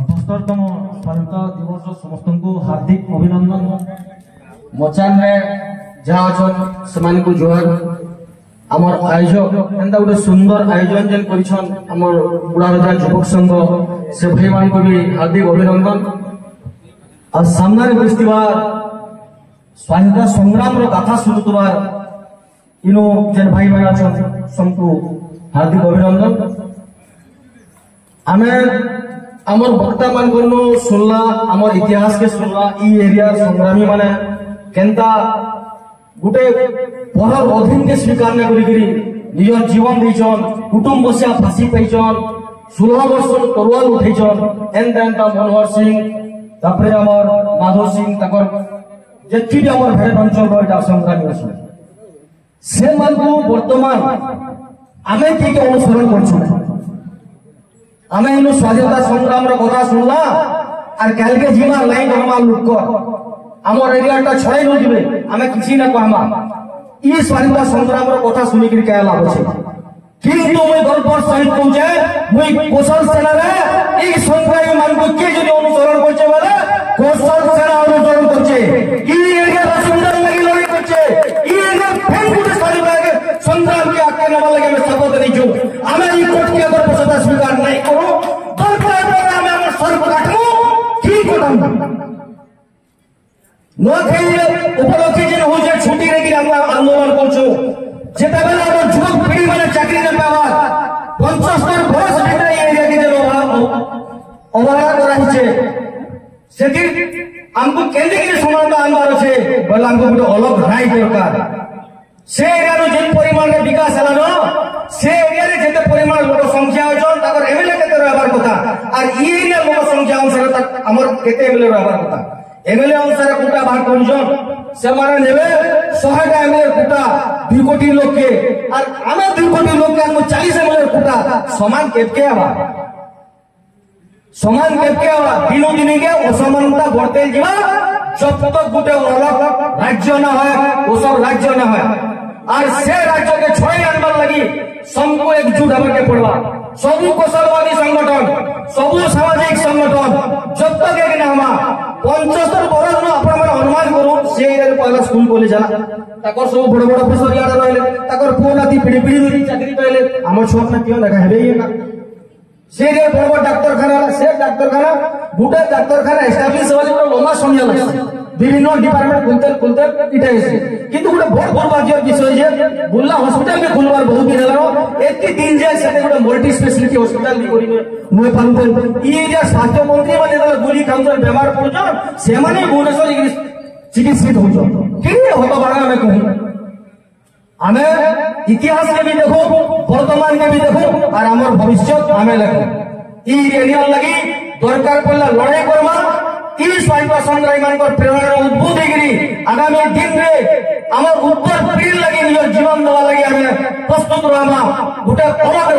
78তম স্বাধীনতা দিবস সমস্ত হার্দিক অভিনন্দন। মচান যা অছন সেমানকু জোহার। আমার আয়োজক এন্তা গোটে সুন্দর আয়োজন যেন করেছেন আমার বুড়ারজান যুবক সংঘ সে ভাই মানুষ বি হার্দিক অভিনন্দন। আর সামনে বসিবার স্বাধীনতা সংগ্রামর কথা শুনুবার ইনো যেন ভাই মানে আছেন সবকু হার্দিক অভিনন্দন। আমি আমার বক্তা মান শুনলা আমার ইতিহাস কে শুনলা ই এরিয়ার সংগ্রামী মানে কেনতা গোটে পরর অধীন কে স্বীকার না করি নিজের জীবন দিয়েছন, কুটুম্ব বসিয়া ফাঁসি পাইছন, 16 বর্ষ তরোয়াল উঠাইছন। এনতা মনোহর সিং তারপরে আমার মাধব সিং তাকর যেটি আমার ভেড় অঞ্চল এটা সংগ্রামী আছে সে মানুষ বর্তমান আমি ঠিক অনুসরণ করছি। আমি ইনু স্বাধীনতা সংগ্রামের কথা শুনলা আর কালকে জিমার লাইন আমার লোক আমার এরিয়াটা ছড়াই নଯିবে আমি কিছু না কহমা ই স্বাধীনতা সংগ্রামের কথা শুনিকি কে লাভ আছে। কিন্তু মুই গল্পর সহিত কହୁছে মুই কৌশল সেনারে এই সংগ্রামী মানুষ কে যদি অনুসরণ করছে বলে কৌশল সেনা অনুসরণ করছে। ই এরিয়ার বাসিন্দার লাগি লড়াই করছে। ই এরিয়ার ফেন গুটে স্বাধীনতা সংগ্রামকে আটকে নেবার লাগে আমি শপথ নিচ্ছু। আমি এই কোর্টকে আবার বসতা স্বীকার নাই করু দরকার আমি আমার সর্ব কাটবো কি করলাম নোয়াখাই উপলক্ষে যে হচ্ছে ছুটি রেখে আমরা আন্দোলন করছো। যেতেবেলে আমার যুবক পিঢ়ি মানে চাকরি না পাওয়ার 75 বর্ষ ভিতরে এই এরিয়াকে যে অবহেলা করা হচ্ছে সেটি আমাকে কেন্দ্রে সমানতা আনবার আছে বলে আমাকে গোটে অলগ রায় দরকার। সে এরিয়ার যে পরিমাণে বিকাশ হেলানো সে এরিয়ারে যেতে পরিমাণ লোক সংখ্যা অছন তাদের এমএলএ কেতে রহবার কথা আর ই এরিয়ার লোক সংখ্যা অনুসারে আমার কেতে এমএলএ রহবার কথা। এমএলএ অনুসারে কোটা ভাগ করছন সেমানে নেবে 100টা এমএলএ কোটা 2 কোটি লোককে আর আমি 2 কোটি লোককে আমি 40 এমএলএ কোটা সমান কেতকে আবার সমান কেতকে আবার দিন দিনকে অসমানতা বড়তে যাওয়া जब तक गोटे अलग राज्य न है वो सब राज्य न है और से राज्य के छय आनबार लगी सबको एकजुट होके पड़वा। सबू कौशलवादी संगठन सबू सामाजिक संगठन जब तक एक ना हमा 75 बरस न अपन मन अनुमान करू से पहला स्कूल कॉलेज है ताकर सब बड़ बड़ अफसर यार रहले ताकर पुनाती पीढ़ी पीढ़ी चाकरी पाइले हमर छोट ना क्यों लगा हेबे ये ना से बड़ बड़ डाक्तरखाना से डाक्तरखाना गोटे डाक्तरखाना एस्टाब्लिश वाली लंबा समय लगे বিভিন্ন ডিপার্টমেন্ট খুলতে এটা হয়েছে। কিন্তু গোটে বড় দুর্ভাগ্যের বিষয় যে বুল্লা হসপিটাল কে খুলবার বহু দিন হলো এত দিন যায় সেটা গোটে মাল্টি স্পেশালিটি হসপিটাল করি নয় পারুন ই যে স্বাস্থ্য মন্ত্রী মানে গুলি খাউছন বেমার পড়ছন সেমানে ভুবনেশ্বর চিকিৎসিত হচ্ছন কি হতো বাড়া আমি কহু। আমি ইতিহাস কে भी देखो वर्तमान के भी देखो और আমার ভবিষ্যৎ আমি লেখো। ই এরিয়ার লাগি দরকার পড়লে লড়াই করবা ই স্বাধীনতা সংগ্রামী মানকর প্রেরণার উদ্ভূত হইকি আগামী দিন রে আমার উত্তর পিঢ়ি লাগি নিজের জীবন দেওয়া লাগি আমি প্রস্তুত রহমা। গোটে অলগ